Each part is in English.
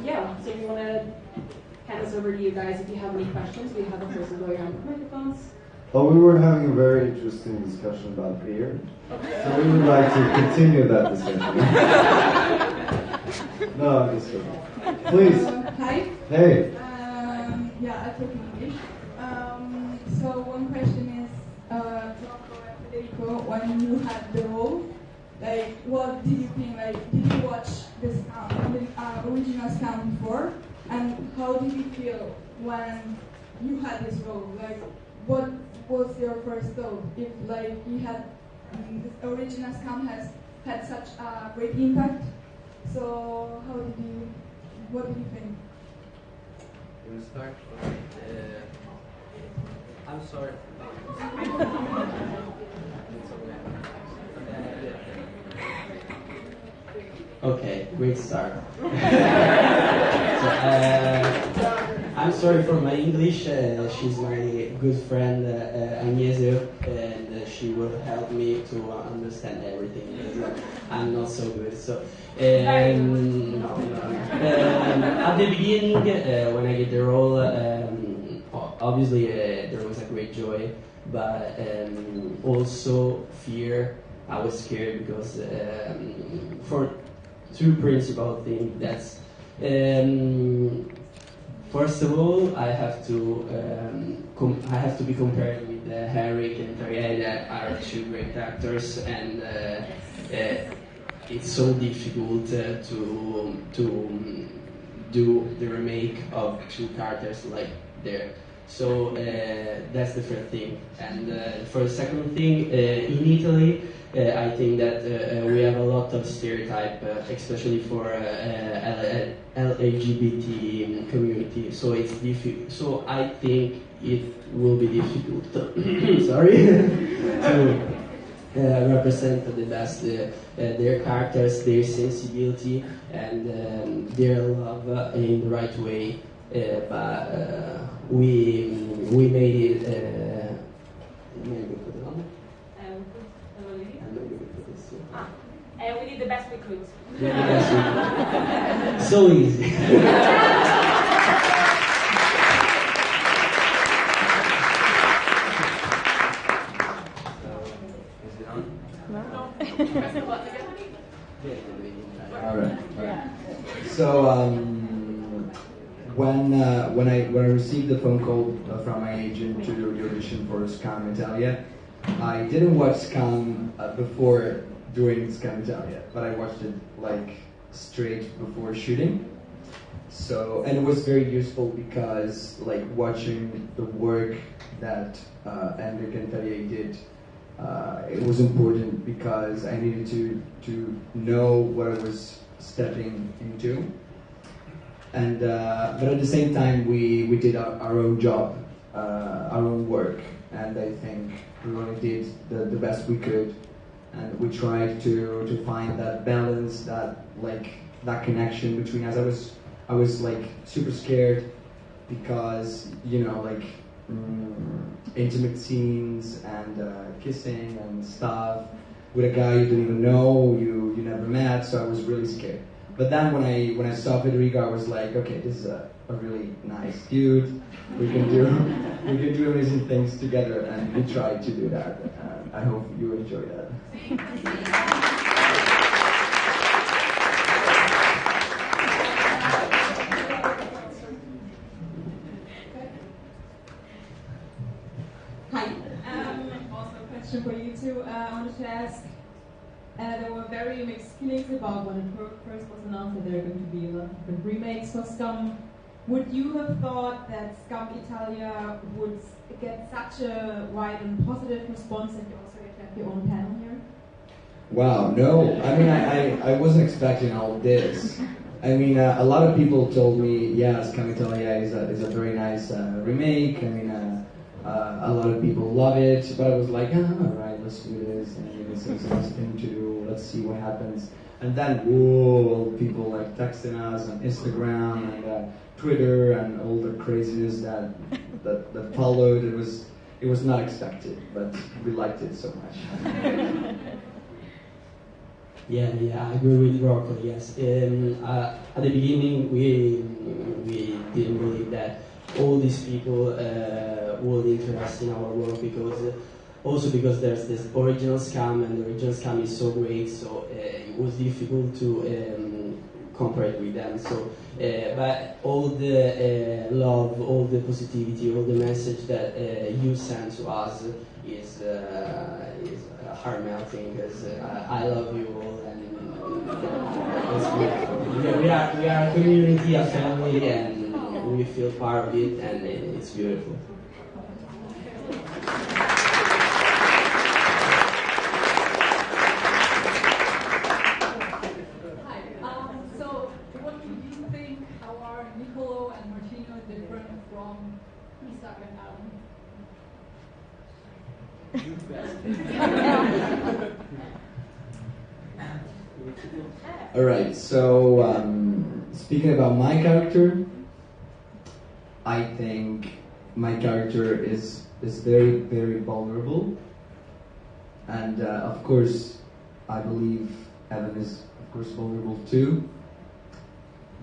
Yeah, so we want to hand this over to you guys if you have any questions. We have a person going around with microphones. Oh, we were having a very interesting discussion about beer. So we would like to continue that discussion. No, I'm just joking. Please. Hi. Hey. Yeah, I talk English. So one question is, Rocco and Federico, when you had the role, like, what did you think? Like, did you watch the original Skam before? And how did you feel when you had this role? Like, what was your first thought? If like you had the original Skam has had such a great impact, so what did you think? You want to start? I'm sorry. Okay, great start. I'm sorry for my English. She's my good friend Agnese, and she will help me to understand everything because I'm not so good. So, at the beginning, when I get the role, obviously there was a great joy, but also fear. I was scared because for two principal things. That's first of all, I have to be compared with Henrik and Tarjei, that are two great actors, and it's so difficult to do the remake of two characters like there. So that's the first thing. And for the second thing, in Italy, I think that we have a lot of stereotype, especially for LGBT community. So it's difficult. So I think it will be difficult. Sorry, to represent the best their characters, their sensibility, and their love in the right way. But we made it. Maybe put it on. We did the best we could. So easy. Is it on? No. Press the button again. All right. So when I received the phone call from my agent to do the audition for Skam Italia, I didn't watch Skam before doing Skam Italia, but I watched it like straight before shooting. So, and it was very useful because like watching the work that Henrik and Tarjei did, it was important because I needed to know what I was stepping into. And but at the same time, we did our own job, our own work, and I think we really did the best we could, and we tried to find that balance, that connection between us. I was like super scared because intimate scenes and kissing and stuff with a guy you didn't even know, you never met, so I was really scared. But then when I saw Federico, I was like, okay, this is a really nice dude. We can do amazing things together, and we tried to do that. I hope you enjoy that. Hi. Also a question for you two. I wanted to ask, there were very mixed feelings about when it first was announced that there are going to be a lot of different remakes for Skam. Would you have thought that Skam Italia would get such a wide and positive response that you also get to have your own panel here? Wow, no. I mean, I wasn't expecting all this. I mean, a lot of people told me, yeah, Skam Italia is a very nice remake. I mean, a lot of people love it, but I was like, all right, let's do this. And this is a nice thing to do. Let's see what happens. And then, whoa, people like texting us on Instagram and Twitter and all the craziness that followed. It was not expected, but we liked it so much. Yeah, I agree with Rocco. Yes, at the beginning we didn't believe that all these people would interest in our work because there's this original Skam and the original Skam is so great, so it was difficult to compare it with them. So, but all the love, all the positivity, all the message that you send to us is heart melting because I love you all and it's beautiful. We are a community, a family, and we feel part of it, and it's beautiful. So what do you think, how are Nicolo and Martino different from Isaac and Adam? All right. So speaking about my character, I think my character is very, very vulnerable, and of course, I believe Evan is of course vulnerable too.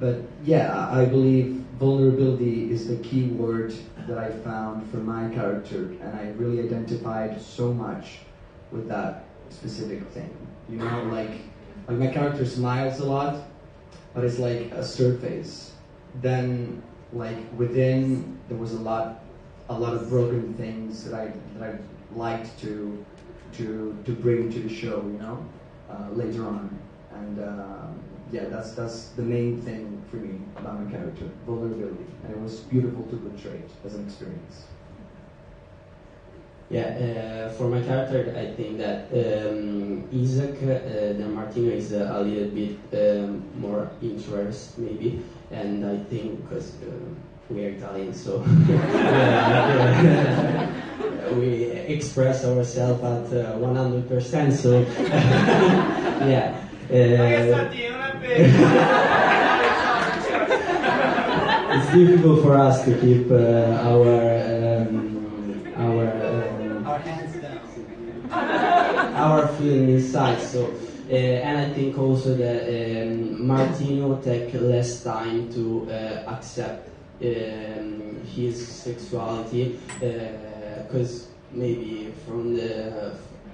But yeah, I believe vulnerability is the key word that I found for my character, and I really identified so much with that specific thing. You know, like my character smiles a lot, but it's like a surface. Then, like within, there was a lot of broken things that I liked to bring to the show. You know, later on, and yeah, that's the main thing for me about my character, vulnerability, and it was beautiful to portray it as an experience. Yeah, for my character, I think that Isaac than Martino is a little bit more introvert, maybe, and I think because we are Italian, so we express ourselves at 100%. So yeah. It's difficult for us to keep our hands down, our feeling inside. So, and I think also that Martino take less time to accept his sexuality because maybe from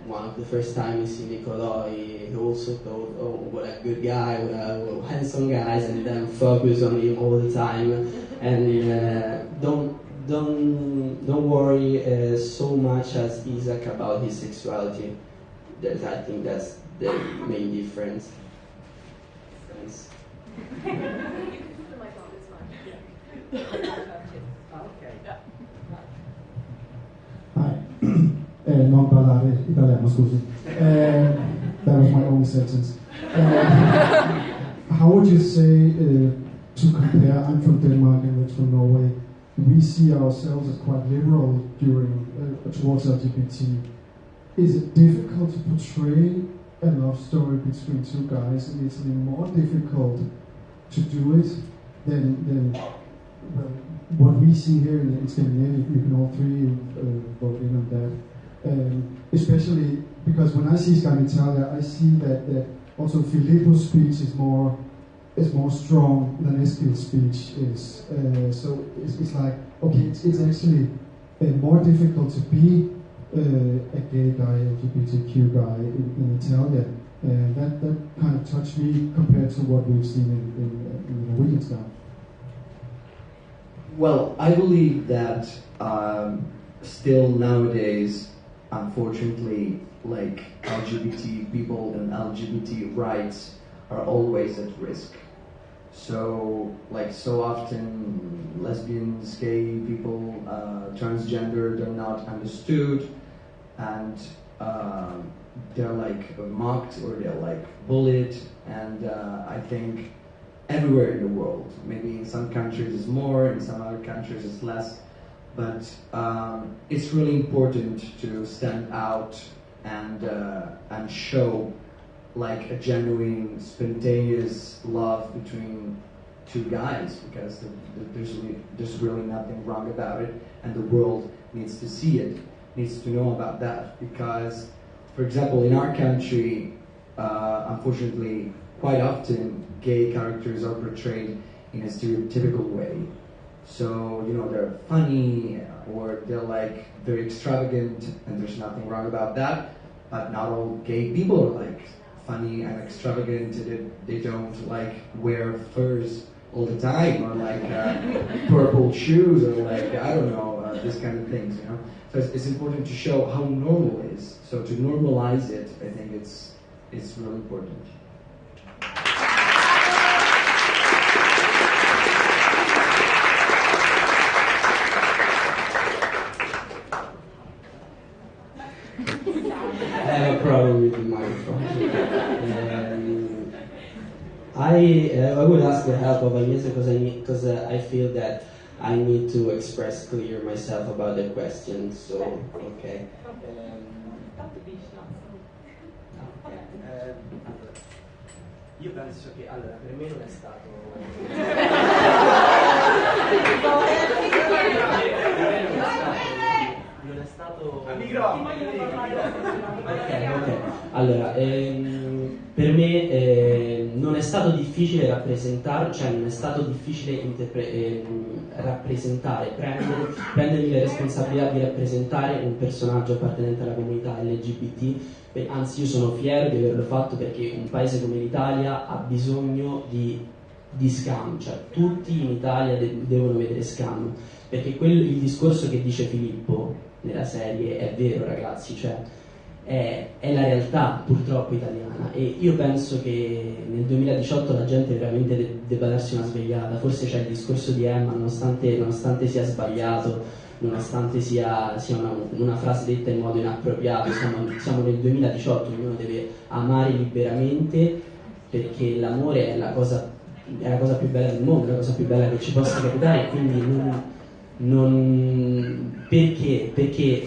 one of the first time he see Nicolò, he also thought, oh, what a good guy, what a handsome guy, and then focus on him all the time, and don't worry so much as Isaac about his sexuality. I think that's the main difference. Thanks. Hi. Non parlare italiano, scusi. That was my only sentence. How would you say to compare? I'm from Denmark and Rich from Norway. We see ourselves as quite liberal towards LGBT. Is it difficult to portray a love story between two guys in Italy? More difficult to do it than well, what we see here in Scandinavia? You can all three vote in on that. Especially because when I see Skam Italia, I see that also Filippo's speech is more strong than Eskil's speech is. So it's like, okay, it's actually more difficult to be a gay guy, LGBTQ guy in Italia. That kind of touched me compared to what we've seen in the Norwegian Skam. Well, I believe that still nowadays, unfortunately, like LGBT people and LGBT rights are always at risk. So, like so often, lesbians, gay people, transgender, they're not understood, and they're like mocked or they're like bullied, and I think everywhere in the world, maybe in some countries it's more, in some other countries it's less, but it's really important to stand out and show like a genuine, spontaneous love between two guys, because there's really nothing wrong about it, and the world needs to see it, needs to know about that. Because, for example, in our country, unfortunately, quite often gay characters are portrayed in a stereotypical way. So, they're funny, or they're like very extravagant, and there's nothing wrong about that. But not all gay people are like funny and extravagant. They don't like wear furs all the time, or like purple shoes, or like, I don't know, this kind of things, So it's important to show how normal it is. So to normalize it, I think it's really important. I have a problem with the microphone. I would ask the help of Agnese because I feel that I need to express clear myself about the question. So, okay. Io penso che allora per me non è stato ok. Allora, per me non è stato difficile rappresentare, cioè non è stato difficile rappresentare, prendermi la responsabilità di rappresentare un personaggio appartenente alla comunità LGBT. Anzi, io sono fiero di averlo fatto perché un paese come l'Italia ha bisogno di Skam, cioè tutti in Italia devono vedere Skam, perché il discorso che dice Filippo nella serie è vero, ragazzi, cioè è la realtà purtroppo italiana, e io penso che nel 2018 la gente veramente debba darsi una svegliata. Forse c'è il discorso di Emma, nonostante sia sbagliato, nonostante sia una frase detta in modo inappropriato, siamo nel 2018, ognuno deve amare liberamente, perché l'amore è la cosa più bella del mondo, la cosa più bella che ci possa capitare, quindi perché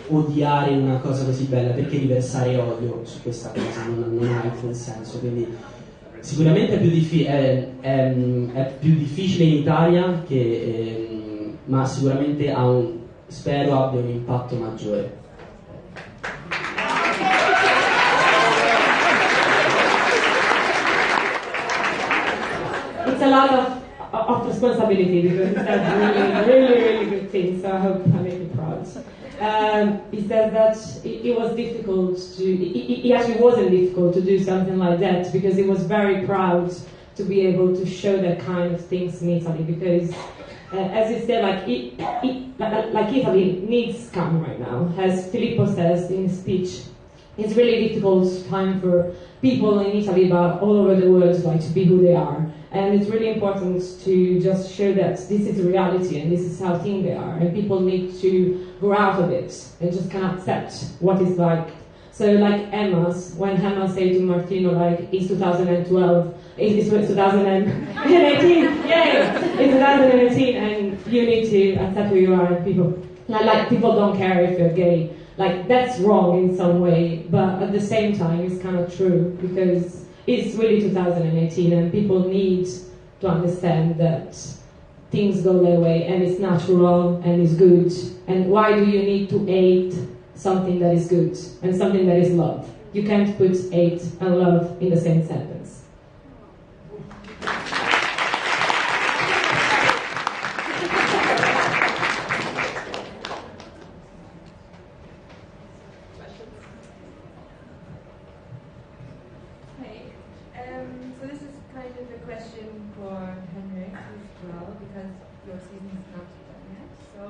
odiare una cosa così bella, perché riversare odio su questa cosa, non ha alcun senso. Quindi sicuramente è più difficile in Italia, ma sicuramente spero abbia un impatto maggiore. It's a lot of responsibility, because he said really good things, so I hope I make you proud. He said that it was difficult it actually wasn't difficult to do something like that, because he was very proud to be able to show that kind of things in Italy, because as he said, like Italy needs Skam right now, as Filippo says in his speech. It's really difficult time for people in Italy, but all over the world, like, to be who they are. And it's really important to just show that this is reality and this is how things they are, and people need to grow out of it and just kind of accept what it's like. So like when Emma said to Martino, like, it's 2012, it's 2018, yay, it's 2018, and you need to accept who you are, and people don't care if you're gay. Like, that's wrong in some way, but at the same time, it's kind of true, because it's really 2018, and people need to understand that things go their way, and it's natural, and it's good. And why do you need to hate something that is good, and something that is love? You can't put hate and love in the same sentence. So this is kind of a question for Henrik as well, because your season is not done yet. So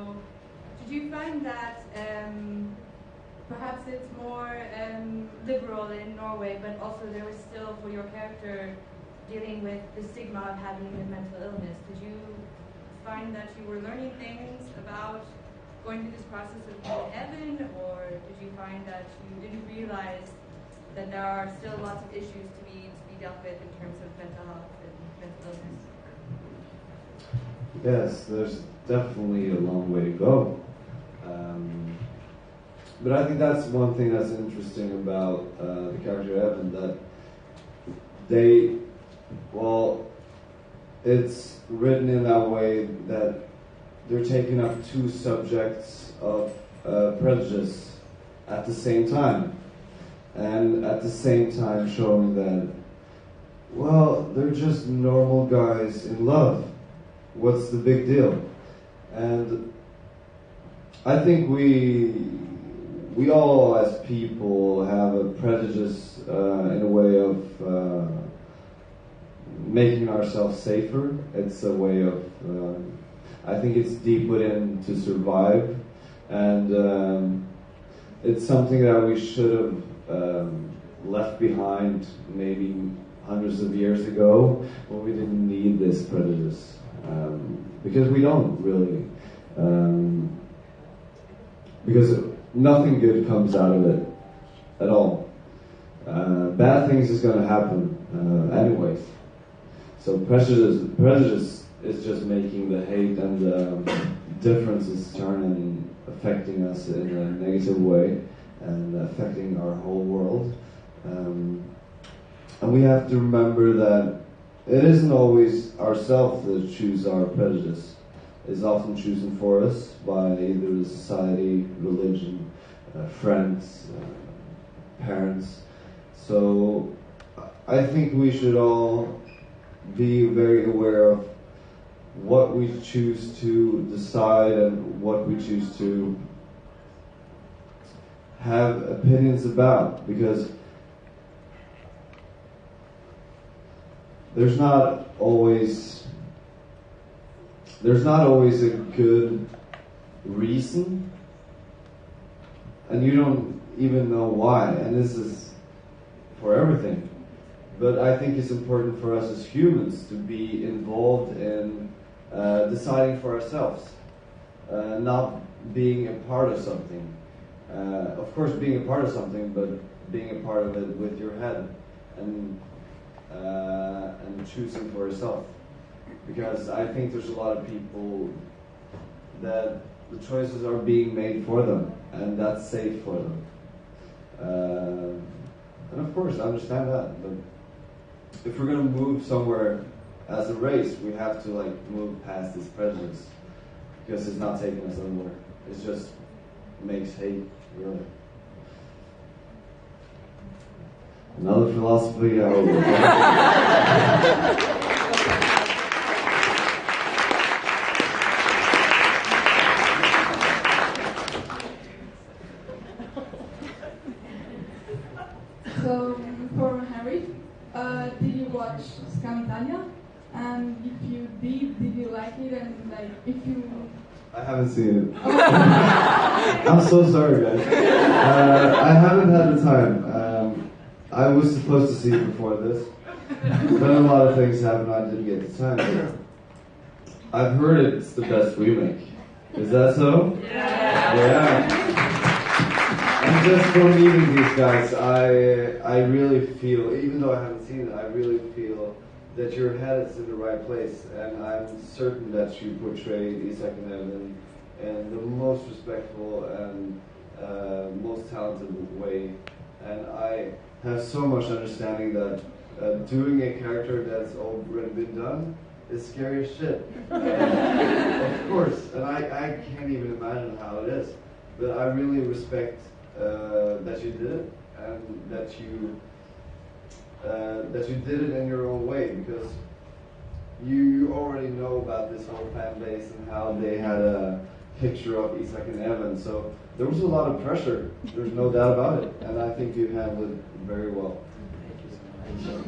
did you find that perhaps it's more liberal in Norway, but also there was still, for your character, dealing with the stigma of having a mental illness? Did you find that you were learning things about going through this process of being Evan, or did you find that you didn't realize that there are still lots of issues to be dealt with in terms of mental health and mental illness? Yes, there's definitely a long way to go. But I think that's one thing that's interesting about the character Evan, that it's written in that way that they're taking up two subjects of prejudice at the same time. and at the same time showing that, well, they're just normal guys in love. What's the big deal? And I think we all as people have a prejudice in a way of making ourselves safer. It's a way of, I think it's deep within to survive, and it's something that we should have left behind maybe hundreds of years ago when we didn't need this prejudice, because we don't really, because nothing good comes out of it at all. Bad things is going to happen anyways. So prejudice is just making the hate and the differences turn and affecting us in a negative way and affecting our whole world. And we have to remember that it isn't always ourselves that choose our prejudice. It's often chosen for us by either the society, religion, friends, parents. So I think we should all be very aware of what we choose to decide and what we choose to have opinions about, because there's not always a good reason, and you don't even know why, and this is for everything. But I think it's important for us as humans to be involved in deciding for ourselves, not being a part of something. Of course, being a part of something, but being a part of it with your head and choosing for yourself. Because I think there's a lot of people that the choices are being made for them, and that's safe for them. And of course, I understand that, but if we're going to move somewhere as a race, we have to move past this prejudice, because it's not taking us anywhere. It just makes hate, really. Another philosophy, I hope. So, for Henrik, did you watch Skam Italia? And if you did you like it? And if you... I haven't seen it. I'm so sorry, guys. I haven't had the time. I was supposed to see it before this. Then a lot of things happened, I didn't get the time. I've heard it's the best remake. Is that so? Yeah. And just for meeting these guys, I really feel, even though I haven't seen it, I really feel that your head is in the right place, and I'm certain that you portrayed Isak and Evan in the most respectful and most talented way. And I have so much understanding that doing a character that's already been done is scary as shit. Of course, and I can't even imagine how it is. But I really respect that you did it, and that you did it in your own way, because you already know about this whole fan base and how they had a picture of Isak and Evan. So there was a lot of pressure. There's no doubt about it, and I think you handled it very well. So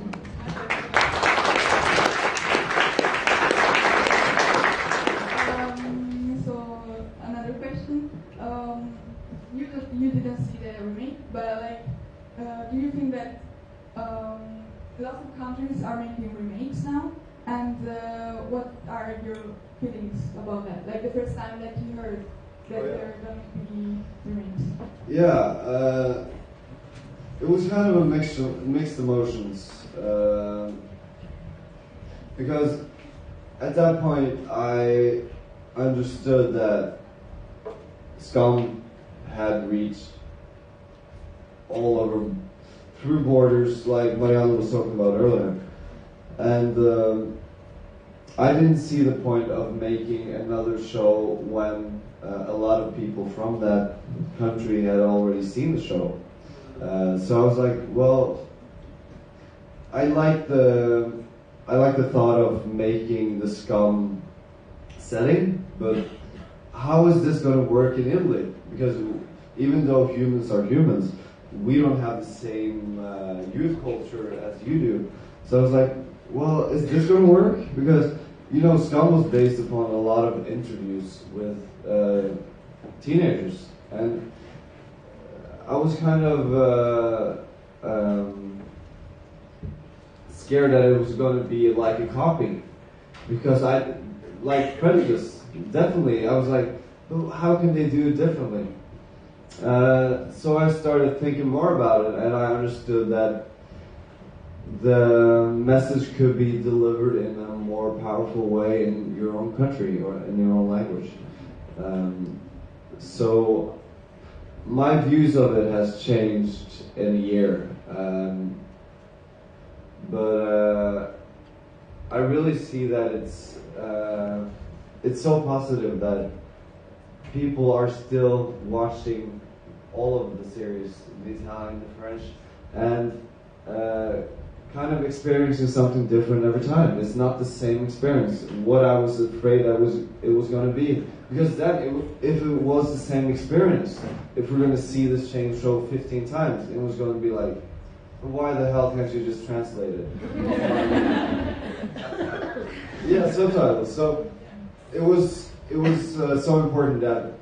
another question. You didn't see the remake, but do you think that lots of countries are making remakes now? And what are your feelings about that? Like the first time that you heard that there are going to be remakes? Yeah, it was kind of a mixed emotions, because at that point I understood that Skam had reached all over, through borders, like Marianne was talking about earlier. And I didn't see the point of making another show when a lot of people from that country had already seen the show. So I was like, well, I like the thought of making the Skam setting, but how is this going to work in Italy? Because even though humans are humans, we don't have the same youth culture as you do. So I was like, well, is this going to work? Because, you know, Skam was based upon a lot of interviews with teenagers, and I was kind of scared that it was going to be like a copy, because I like Prejudice. Definitely, I was like, oh, how can they do it differently? So I started thinking more about it, and I understood that the message could be delivered in a more powerful way in your own country or in your own language. So my views of it has changed in a year, but I really see that it's so positive that people are still watching all of the series, the Italian, the French, and kind of experiencing something different every time. It's not the same experience. What I was afraid it was going to be, because then if it was the same experience, if we're going to see this same show 15 times, it was going to be like, why the hell can't you just translate it? Yeah, subtitles. So it was so important that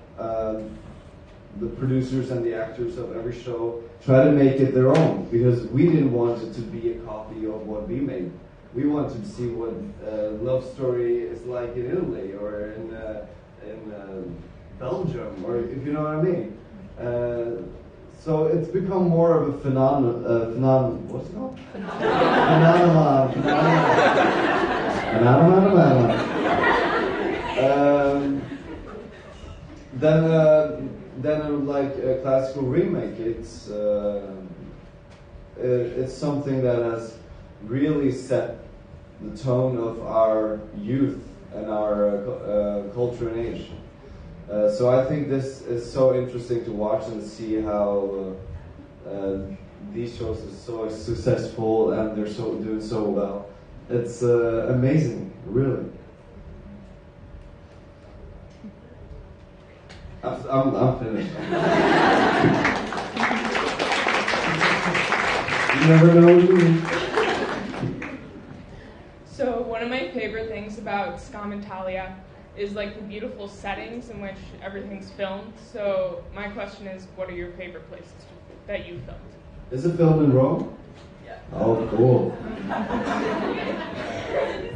the producers and the actors of every show try to make it their own, because we didn't want it to be a copy of what we made. We wanted to see what love story is like in Italy or in Belgium, or if you know what I mean. So it's become more of a phenomenon. What's it called? Phenomenon. Then like a classical remake, it's something that has really set the tone of our youth and our culture and age. So I think this is so interesting to watch and see how these shows are so successful and they're doing so well. It's amazing, really. I'm finished. You never know what you mean. So one of my favorite things about Skam Italia is like the beautiful settings in which everything's filmed. So my question is, what are your favorite places that you filmed? Is it filmed in Rome? Yeah. Oh, cool.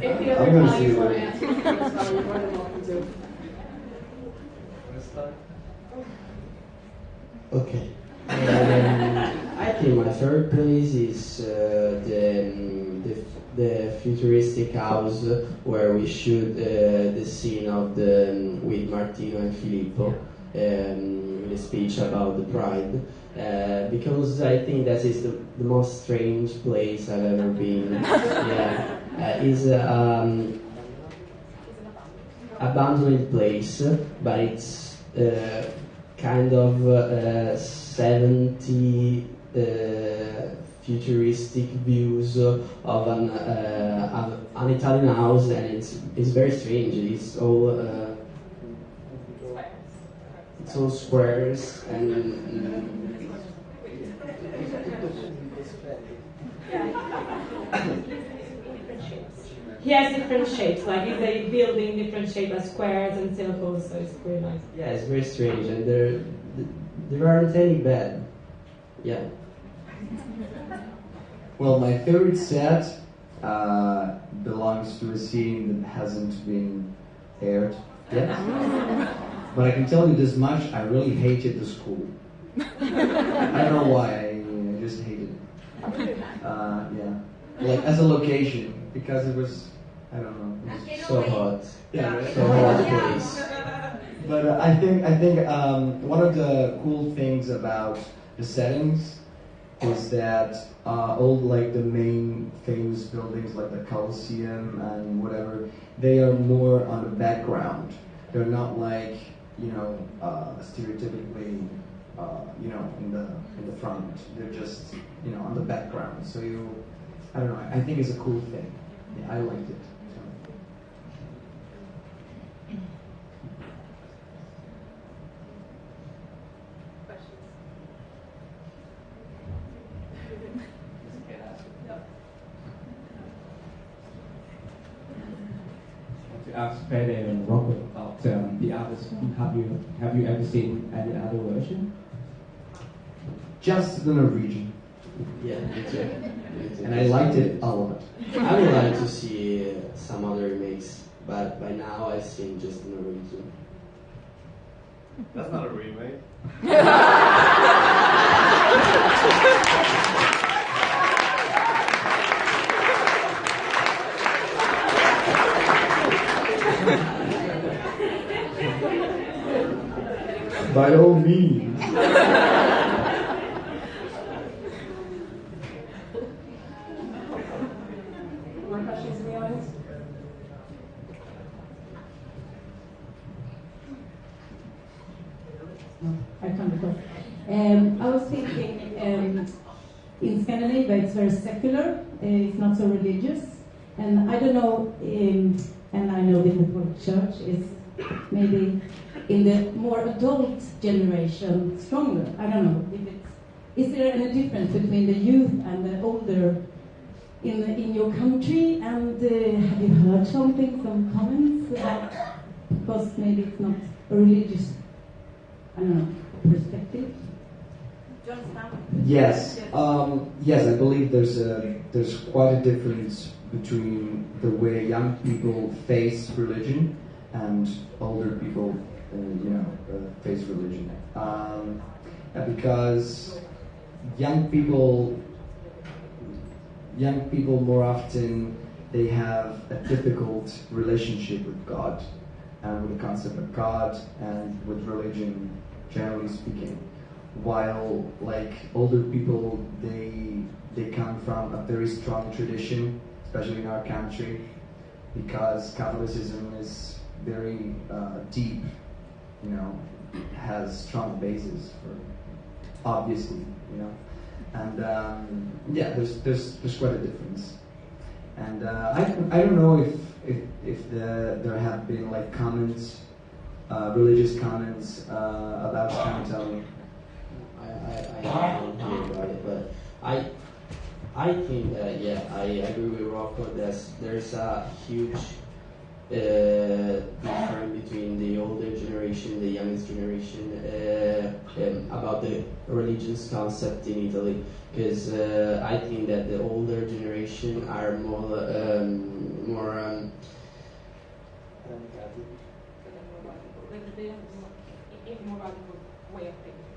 If the I'm other gonna colleagues see want to it. answer, so you're more than welcome to. Okay. I think my third place is the futuristic house where we shoot the scene of with Martino and Filippo with a speech about the pride, because I think that is the most strange place I've ever been. Yeah, is abandoned place, but it's kind of 70 futuristic views of an Italian house, and it's very strange. It's all squares and He has different shapes, like it's a building, different shape as squares and circles, so it's pretty nice. yeah, it's very strange, and there aren't any bad. Yeah. Well, my favorite set belongs to a scene that hasn't been aired yet. But I can tell you this much, I really hated the school. I don't know why, I just hated it. Yeah. Like, as a location, because it was, I don't know, it was So hot. yeah, right? So hot place. But I think one of the cool things about the settings is that all like the main famous buildings like the Colosseum and whatever, they are more on the background. They're not like, you know, stereotypically in the front. They're just, on the background. So I don't know. I think it's a cool thing. Yeah, I liked it. To ask Fede and Rocco about the others. Have you ever seen any other version? Just the Norwegian. Yeah, me too. And I liked it a lot. I would like to see some other remakes, but by now I've seen just the Norwegian. That's not a remake. By all means. More questions in the audience? No, I can't because I was thinking in Scandinavia it's very secular, it's not so religious, and I don't know, and I know that the church is maybe in the more adult generation stronger. I don't know if it's. Is there any difference between the youth and the older in your country? And have you heard something, some comments? Because maybe it's not a religious, I don't know, perspective. Yes, yes. I believe there's quite a difference between the way young people face religion and older people, face religion. Because young people more often they have a difficult relationship with God and with the concept of God and with religion, generally speaking. While like older people, they come from a very strong tradition, especially in our country, because Catholicism is very deep, has strong basis for obviously, and yeah, there's quite a difference, and I don't know if there have been like comments, religious comments about Skam. I don't hear about it, but I think that I agree with Rocco. There's a huge difference between the older generation, the youngest generation, about the religious concept in Italy. Because I think that the older generation are more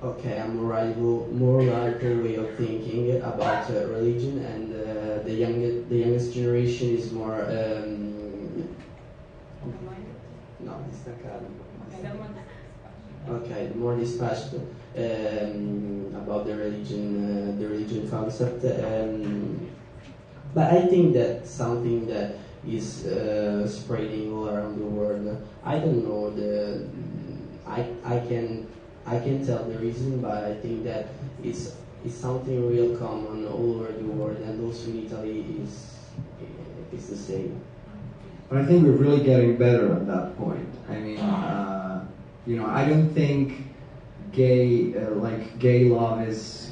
okay, a more radical way of thinking about religion, and the youngest generation is more no, okay, more dispatched about the religion concept. But I think that something that is spreading all around the world. I don't know I can tell the reason, but I think that it's something real common all over the world, and also in Italy is the same. But I think we're really getting better at that point. I mean, I don't think gay love is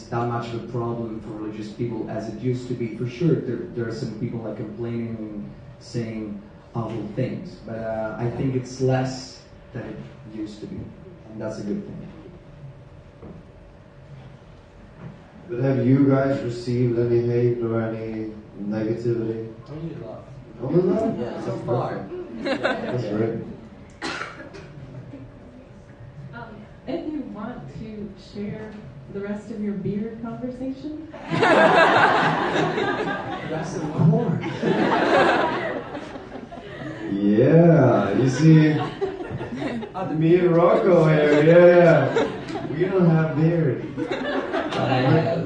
that much of a problem for religious people as it used to be. For sure, there are some people like complaining and saying awful things, but I think it's less than it used to be, and that's a good thing. But have you guys received any hate or any negativity? Only love. Only love? Yeah, so far. That's great. If you want to share the rest of your beer conversation. That's the more. Yeah, you see, me and Rocco here, yeah. We don't have beard. But I have.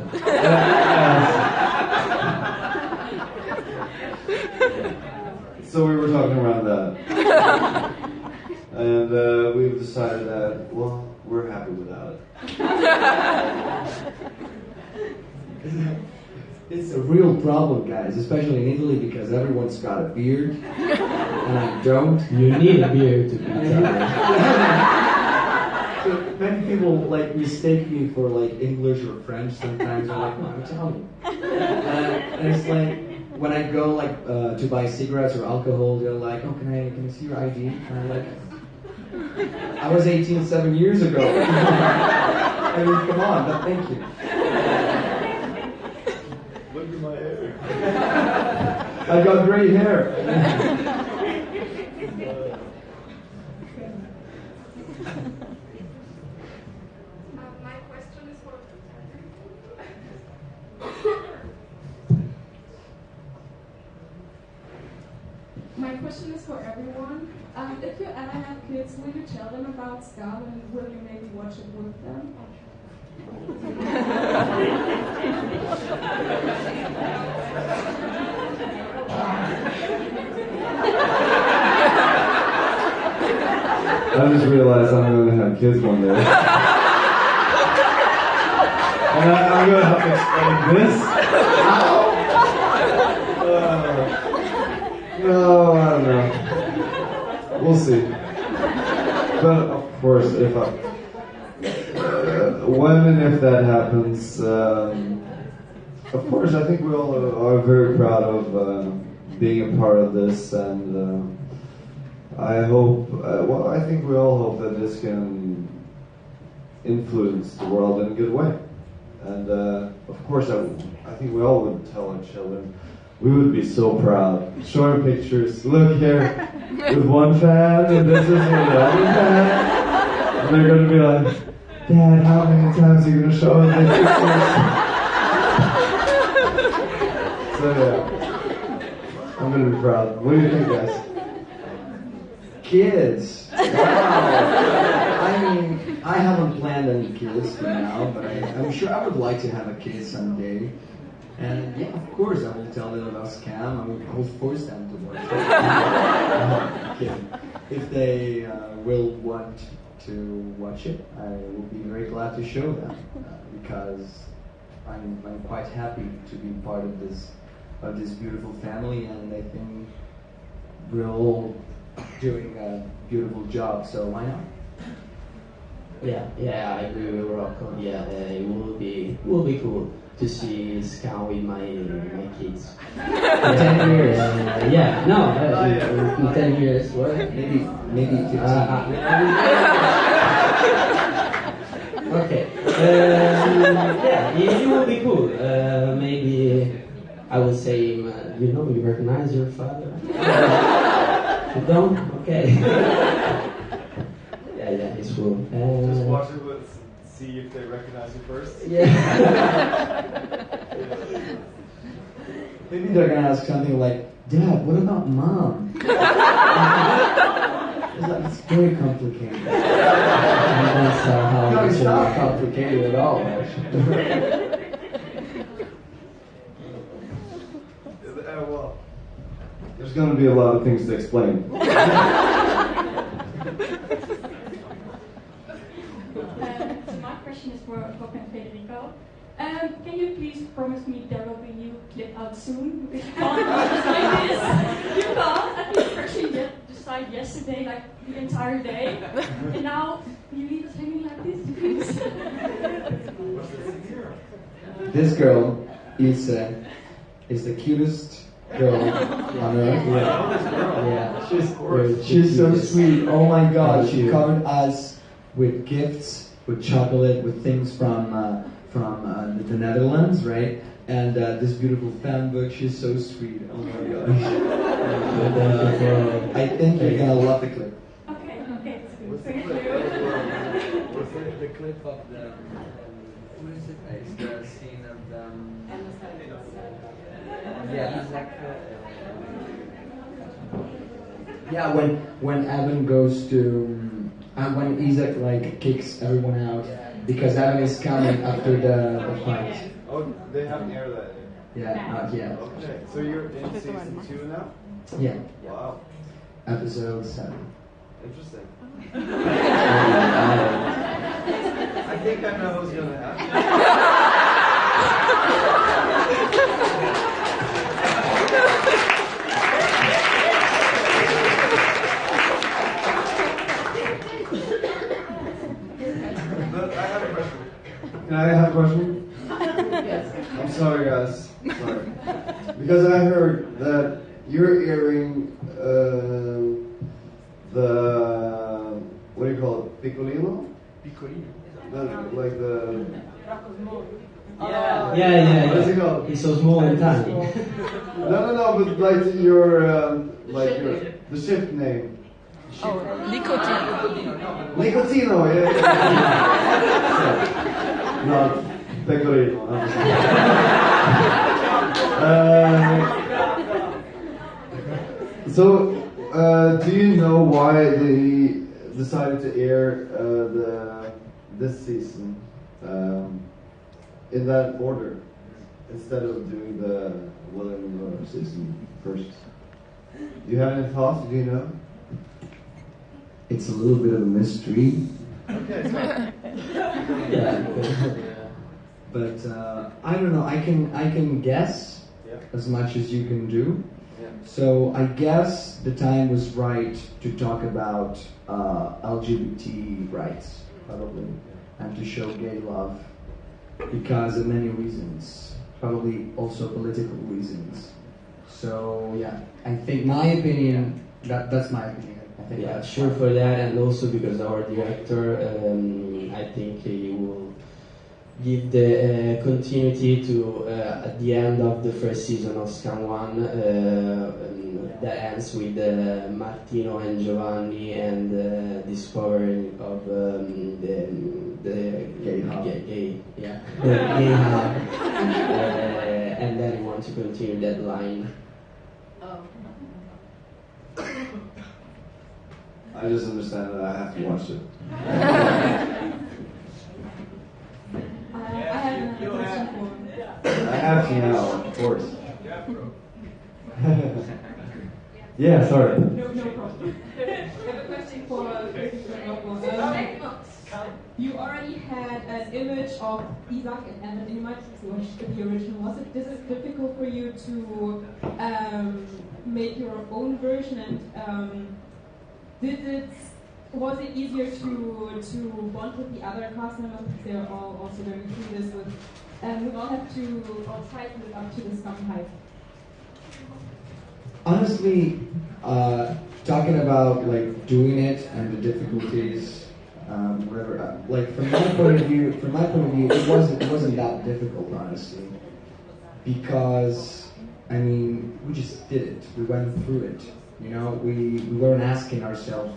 So we were talking around that. And we've decided that, well, we're happy without it. It's a real problem, guys, especially in Italy because everyone's got a beard and I don't. You need a beard to be Italian. So many people like mistake me for like English or French sometimes. They're like, no, I'm Italian. And it's like when I go like to buy cigarettes or alcohol, they're like, oh, can I see your ID? And I'm like, I was 18 7 years ago. I mean, come on, but thank you. Look at my hair. I got great hair. My question is for My question is for everyone. If you ever have kids, will you tell them about Skam and will you maybe watch it with them? I just realized I'm going to have kids one day. And I'm going to have to explain this. No, I don't know. We'll see. But of course, if when and if that happens, of course, I think we all are very proud of being a part of this, and I hope. Well, I think we all hope that this can influence the world in a good way. And of course, I think we all would tell our children. We would be so proud. Show them pictures. Look here, with one fan, and this is with the other fan. And they're going to be like, Dad, how many times are you going to show us these pictures? So yeah, I'm going to be proud. What do you think, guys? Kids. Wow. I mean, I haven't planned any kids for now, but I'm sure I would like to have a kid someday. And yeah, of course, I will tell them about Skam. I will force them to watch it. If they will want to watch it, I will be very glad to show them because I'm quite happy to be part of this beautiful family, and I think we're all doing a beautiful job. So why not? Yeah, I agree with Rocco. Yeah, it will be cool to see Skam with my kids. 10 years. In 10 years. What? Maybe 15. Okay. It will be cool. Maybe I will say, you recognize your father? You don't? Okay. Yeah, it's cool. Just watch it with. See if they recognize you first. Yeah. Maybe they're gonna ask something like, Dad, what about Mom? It's very complicated. That's how No, it's not complicated at all, Well, there's going to be a lot of things to explain. So my question is for Rocco and Federico. Can you please promise me there will be a new clip out soon? Because you can't decide this. You can't. I think actually decide yesterday, like the entire day. And now you leave us hanging like this. This girl is the cutest girl on earth. Yeah. She's so sweet. Oh my God, she covered us with gifts, with chocolate, with things from the Netherlands, right? And this beautiful fan book. She's so sweet. Oh my gosh. I think you're gonna love the clip. Okay. What's the clip of the? Who is it? It's the scene of the. Yeah, when Evan goes to, and when Isaac like kicks everyone out because Evan is coming after the fight. Oh, they haven't aired that yet. Yeah, not yet. Okay, so you're in season 2 now? Yeah. Wow. Episode 7. Interesting. I think I know who's gonna ask. But I have a question. Can I have a question? Yes. I'm sorry, guys. Sorry. Because I heard that you're airing the, what do you call it? Piccolino? Piccolino. Like the... Yeah. What is it called? He's so small and tiny. No, but like your, the shift name. Nicotino. Nicotino, yeah. No, Pecorino. Do you know why they decided to air this season in that order instead of doing the William Miller season first? Do you have any thoughts? Do you know? It's a little bit of a mystery. Okay. Yeah. But I don't know. I can guess as much as you can do. Yeah. So I guess the time was right to talk about LGBT rights, probably, and to show gay love because of many reasons, probably also political reasons. So yeah, I think my opinion. That's my opinion. I think Yeah, that's sure for that, and also because our director, I think he will give the continuity to at the end of the first season of Skam 1 that ends with Martino and Giovanni and discovering of the Gay hub. gay hub, and then we want to continue that line. I just understand that I have to watch it. I have another question for I have to now, of course. Yeah, sorry. No problem. I have a question for Rocco. You already had an image of Isaac and Evan, and you might watch the original. Was it difficult for you to make your own version? And was it easier to bond with the other cast members because they are all also going through this with? We all have to try to live up to the Skam hype. Honestly, talking about like doing it and the difficulties, whatever. Like from my point of view, it wasn't that difficult, honestly, because I mean we just did it. We went through it. You know, we weren't asking ourselves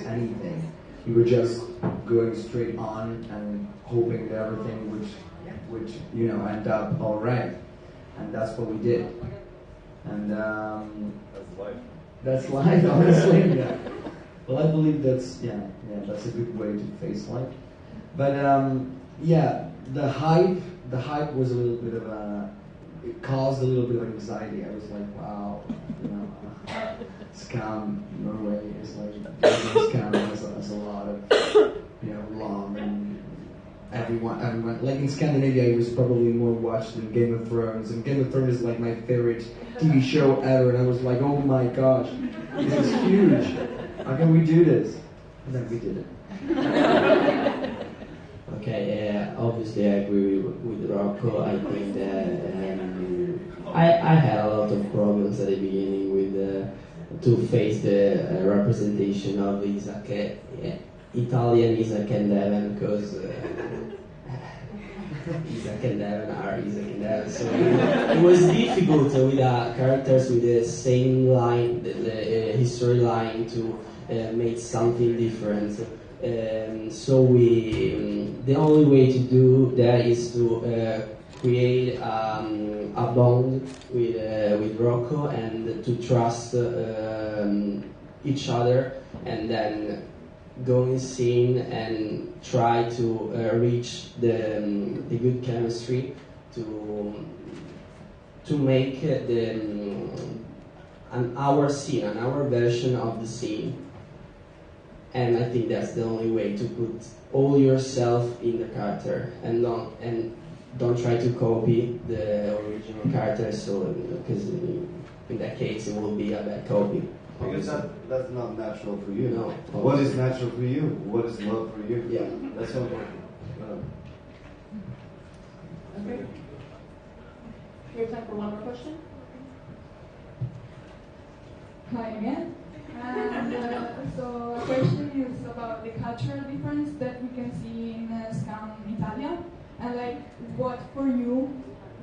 anything. We were just going straight on and hoping that everything would end up all right, and that's what we did. And That's life. that's life, honestly. Yeah. Well, I believe that's a good way to face life. But the hype was a little bit of it caused a little bit of anxiety. I was like, wow, Skam Norway is like Skam has a lot of love, and everyone like in Scandinavia it was probably more watched than Game of Thrones, and Game of Thrones is like my favorite TV show ever, and I was like, oh my gosh, this is huge. How can we do this? And then we did it. Okay, obviously I agree with Rocco. I think that I had a lot of problems at the beginning with to face the representation of Isaac, Italian Isaac and Devon, because Isaac and Devon are Isaac and Devon. So it was difficult with characters with the same line, the history line, to make something different. So the only way to do that is to create a bond with Rocco and to trust each other, and then go in scene and try to reach the good chemistry to make our scene, our version of the scene. and I think that's the only way to put all yourself in the character, and don't try to copy the original character. So because in that case it will be a bad copy. Because that's not natural for you. No. What is natural for you? What is love for you? Yeah. That's so important. Okay. We have time for one more question. Hi again. And so a question is about the cultural difference that we can see in Skam Italia, and like what for you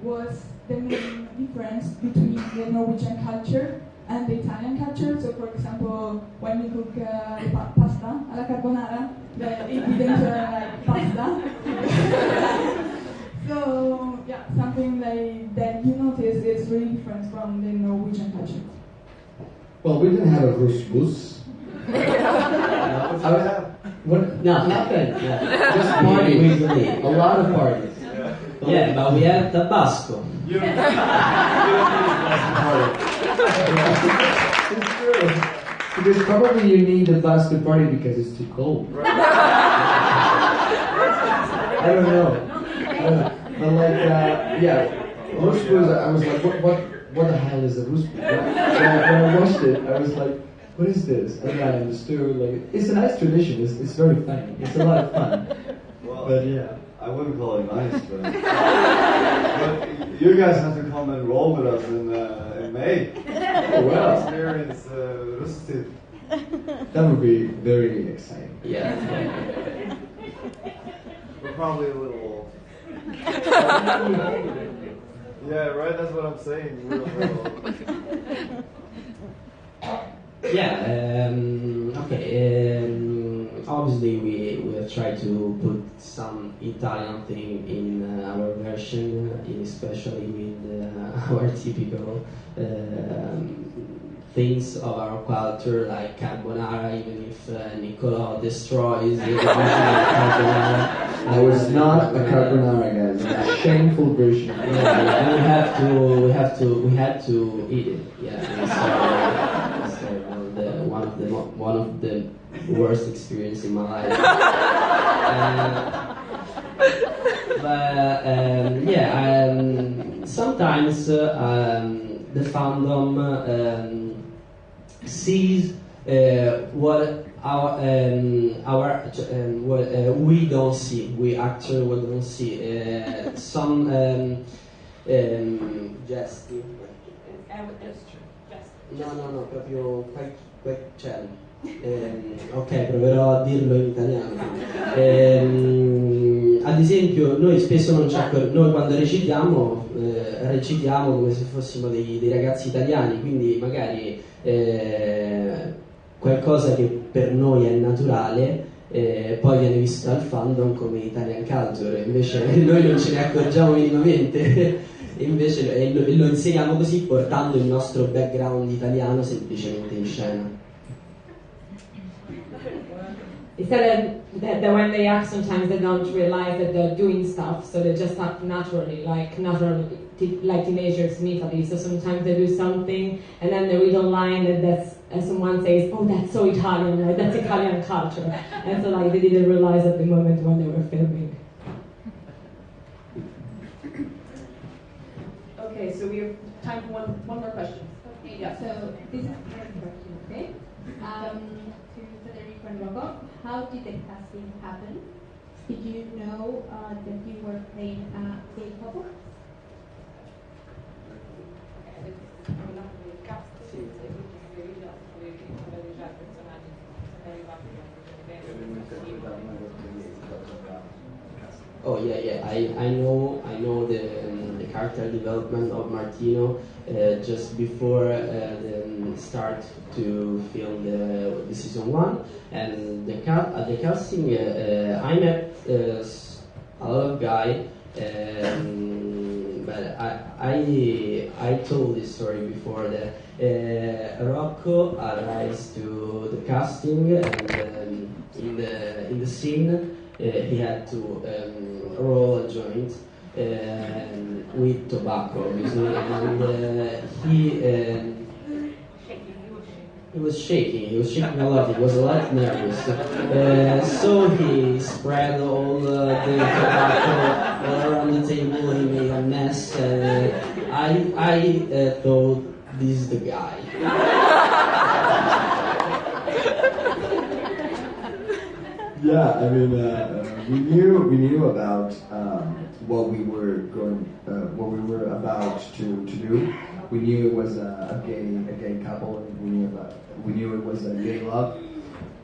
was the main difference between the Norwegian culture and the Italian culture. So for example, when you cook pasta alla carbonara, it didn't turn like pasta. So yeah, something like that you notice is really different from the Norwegian culture. Well, we didn't have a roast. No, nothing. Yeah. Just parties. A lot of parties. Yeah, but we had Tabasco. You don't need It's true. Because probably you need a basket party because it's too cold. I don't know. But like, roast goose, I was like, what the hell is a roast goose? When I watched it, I was like, what is this? And then I understood, like, it's a nice tradition. It's very funny. It's a lot of fun. Well, but yeah. I wouldn't call it nice, but you guys have to come and roll with us in May. Oh, well. Experience Rusty. That would be very exciting. Yeah. We're probably a little old. Yeah, right? That's what I'm saying. We're a little old. Yeah, okay. Obviously, we have tried to put some Italian thing in our version, especially with our typical things of our culture, like carbonara, even if Niccolo destroys the original carbonara. I was not a carbonara, guys. It was a shameful version. Yeah, we had to eat it. Yeah, it's one of the worst experience in my life. Sometimes the fandom sees what what we don't see. We actually don't see some gesti. No, proprio cioè, ok, proverò a dirlo in italiano. Ad esempio, noi spesso non ci noi quando recitiamo come se fossimo dei ragazzi italiani, quindi magari qualcosa che per noi è naturale poi viene visto dal fandom come Italian culture, invece noi non ce ne accorgiamo minimamente. Invece lo inseriamo così, portando il nostro background italiano semplicemente in scena. He said that when they act, sometimes they don't realize that they're doing stuff, so they just act naturally, like teenagers in Italy. So sometimes they do something, and then they read online that someone says, "Oh, that's so Italian, right? That's Italian culture," and so like they didn't realize at the moment when they were filming. Okay, so we have time for one more question. Okay, yeah. So this is my question, okay? To Federico and Rocco, how did the casting happen? Did you know that you were playing a gay couple? Oh yeah. I know the character development of Martino just before the start to film the season 1, and the casting I met a lot of guys, but I told this story before that Rocco arrives to the casting, and in the scene he had to roll a joint with tobacco, obviously, and he He was shaking. He was shaking a lot. He was a lot nervous. So he spread all the tobacco all around the table. He made a mess. I thought this is the guy. Yeah, I mean, we knew about what we were about to do. We knew it was a gay couple, and we knew it was a gay love.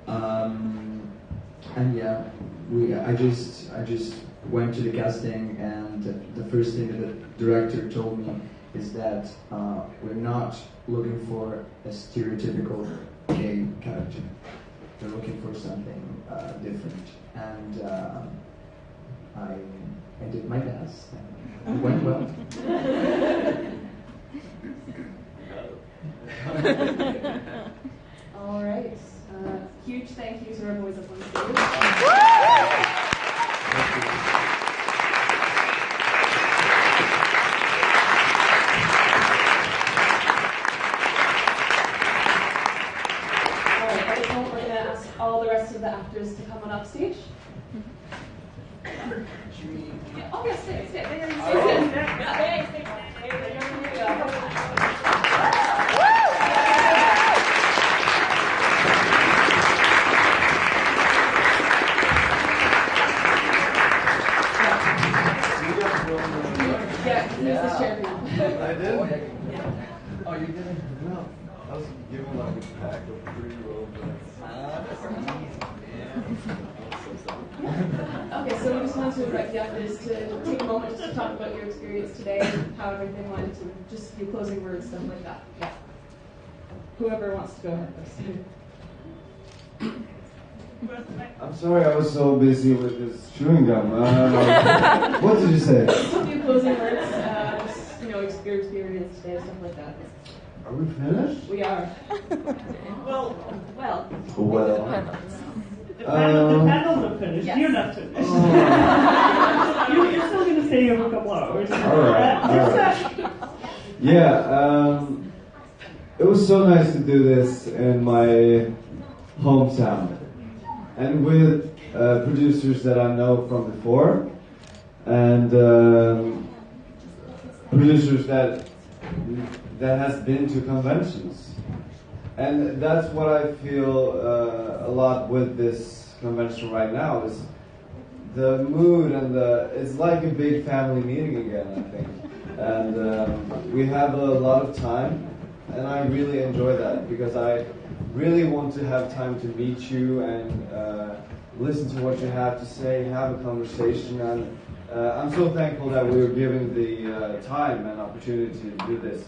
And yeah, I just went to the casting, and the first thing that the director told me is that we're not looking for a stereotypical gay character. They're looking for something different, and I did my best, and it went well. All right. Huge thank you to our boys up on stage. All right, at this moment we're going to ask all the rest of the actors to come on up stage. Oh yes, stay. Stay. I did? Oh, you didn't? No. I was given like a pack of 3 rolls. Okay, so we just wanted to invite the actors to take a moment just to talk about your experience today, how everything went, and just a few closing words, stuff like that. Yeah. Whoever wants to go ahead first. I'm sorry, I was so busy with this chewing gum. What did you say? Just a few closing words, just, your experience today, stuff like that. Are we finished? We are. Well. The panels are finished. Yes. You're not finished. You're still going to stay here for a couple hours. All right. Yeah, it was so nice to do this in my hometown, and with producers that I know from before, and producers that has been to conventions. And that's what I feel a lot with this convention right now, is the mood, and it's like a big family meeting again, I think. And we have a lot of time, and I really enjoy that, because I really want to have time to meet you and listen to what you have to say, have a conversation. And I'm so thankful that we were given the time and opportunity to do this.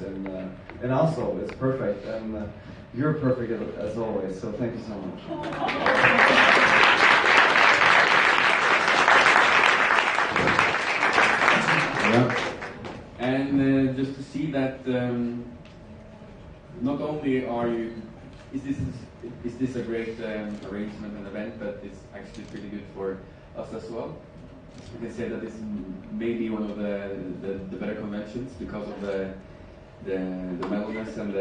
And also, it's perfect. And you're perfect as always, so thank you so much. Yeah. And just to see that not only is this a great arrangement and event, but it's actually pretty good for us as well. We can say that it's maybe one of the better conventions because of the mellowness, and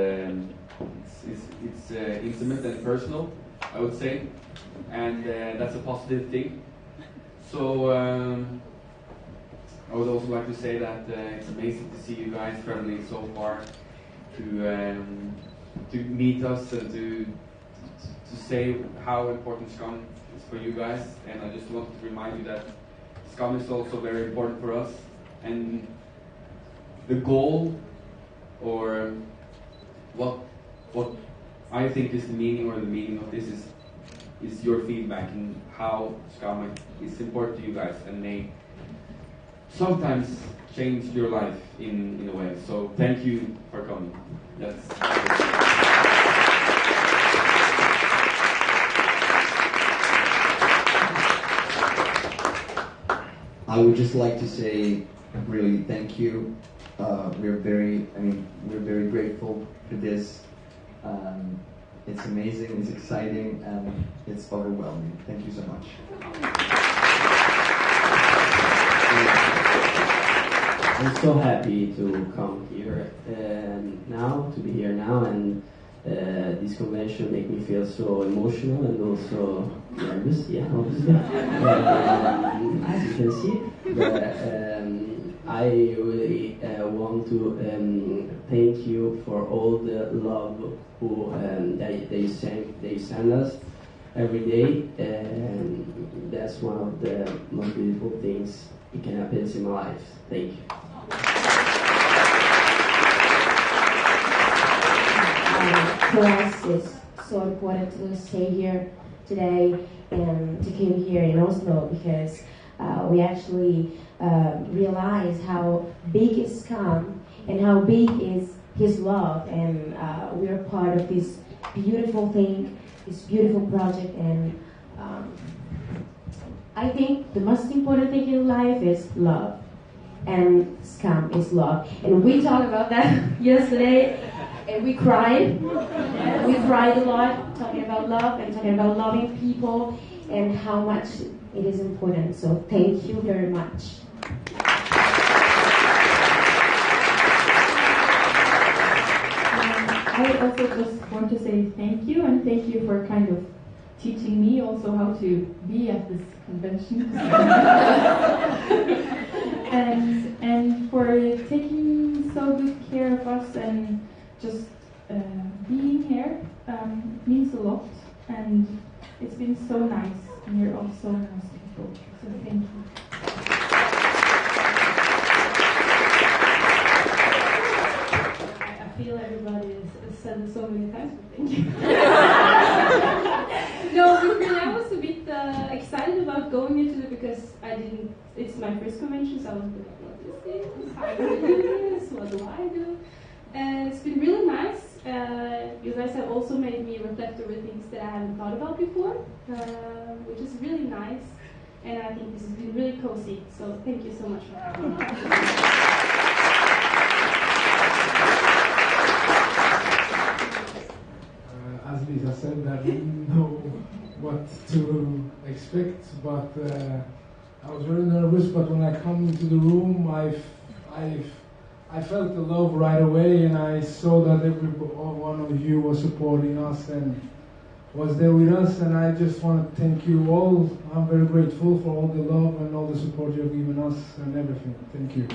it's intimate and personal, I would say, and that's a positive thing. So I would also like to say that it's amazing to see you guys traveling so far to meet us and to say how important Skam is for you guys. And I just wanted to remind you that Skam is also very important for us, and the goal, or what I think is the meaning of this is your feedback, and how Skam is important to you guys and may sometimes change your life in a way. So thank you for coming. I would just like to say really thank you. We're very grateful for this. It's amazing, it's exciting, and it's overwhelming. Thank you so much. I'm so happy to come here now, to be here now, and this convention make me feel so emotional and also nervous, yeah, obviously. As you can see, but, I really want to thank you for all the love who they send us every day, and that's one of the most beautiful things that can happen in my life. Thank you. For us, it's so important to stay here today and to come here in Oslo because we actually realize how big is Skam and how big is his love, and we're part of this beautiful thing, this beautiful project, and I think the most important thing in life is love, and Skam is love, and we talked about that yesterday. And we cried. We cried a lot, talking about love and talking about loving people and how much it is important. So thank you very much. I also just want to say thank you, and thank you for kind of teaching me also how to be at this convention. and for taking so good care of us and just being here means a lot, and it's been so nice, and you're all so nice people, so thank you. I feel everybody has said it so many times, but thank you. No, but really, I was a bit excited about going into it because it's my first convention, so I was like, what is this? How do I do this? What do I do? And it's been really nice. You guys have also made me reflect over things that I haven't thought about before, which is really nice. And I think this has been really cozy. So thank you so much for coming. As Lisa said, I didn't know what to expect, but I was very nervous. But when I come into the room, I felt the love right away, and I saw that every one of you was supporting us and was there with us, and I just want to thank you all. I'm very grateful for all the love and all the support you've given us and everything. Thank you.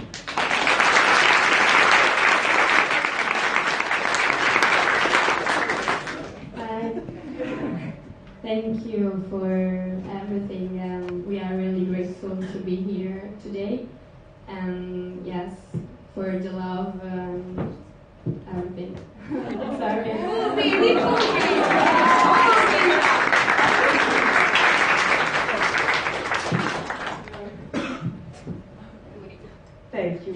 Thank you for everything. We are really grateful to be here today, and yes, for the love, everything. Sorry. Thank you.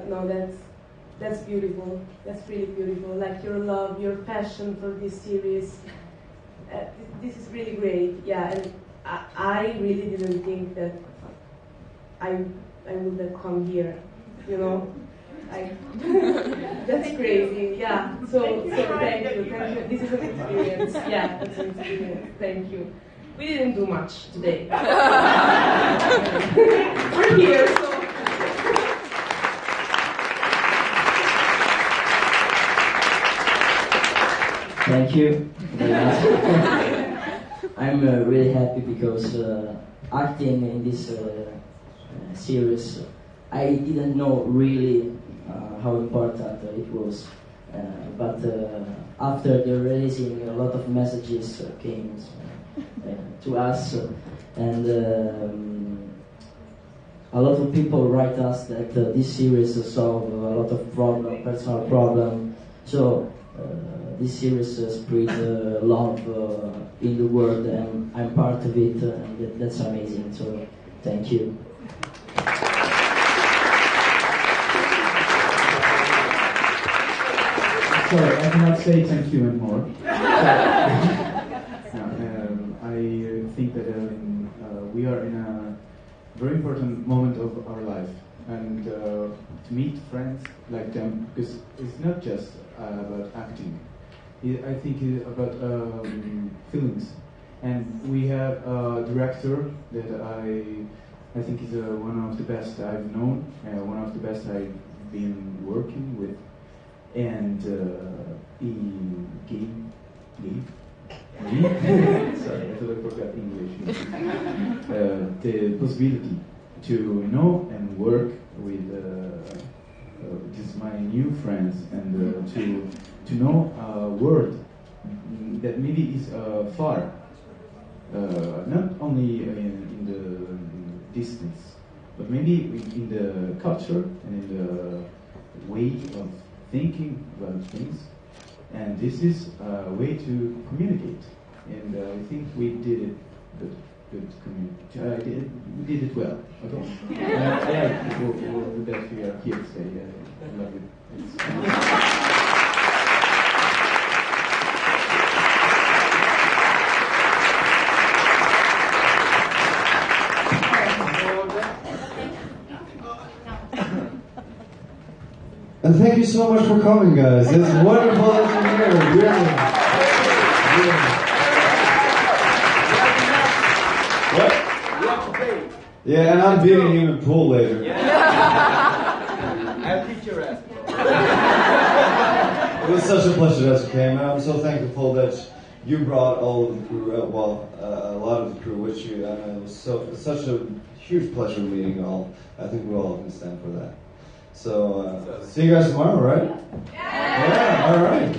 No, that's beautiful. That's really beautiful. Like your love, your passion for this series. This is really great. Yeah, and I really didn't think that I would have come here. You know, that's crazy. Yeah. So thank you. This is an experience. Yeah, that's an experience. Thank you. We didn't do much today. We're here, so. Thank you very much. I'm really happy because acting in this series, I didn't know really how important it was. But after the releasing, a lot of messages came to us, and a lot of people write us that this series solved a lot of personal problem. So this series spread love in the world, and I'm part of it, and that's amazing. So thank you. Sorry, I cannot say thank you anymore. I think that we are in a very important moment of our life, and to meet friends like them, because it's not just about acting. I think it's about feelings, and we have a director that I think is one of the best I've known, one of the best I've been working with. and sorry, I thought I forgot English. The possibility to know and work with just my new friends and to know a word that maybe is far, not only in the distance, but maybe in the culture and in the way of thinking about things. And this is a way to communicate. And I think we did it good communicate. We did it well. Okay. Yeah, with that we are here to say I love it. And thank you so much for coming, guys. It's wonderful that you're here. Really. What? Yeah, and I'm beating you in pool later. I'll teach your ass. It was such a pleasure that you came. I'm so thankful that you brought all of the crew, a lot of the crew with you. And it was such a huge pleasure meeting you all. I think we all can stand for that. So, see you guys tomorrow, right? Yeah, all right.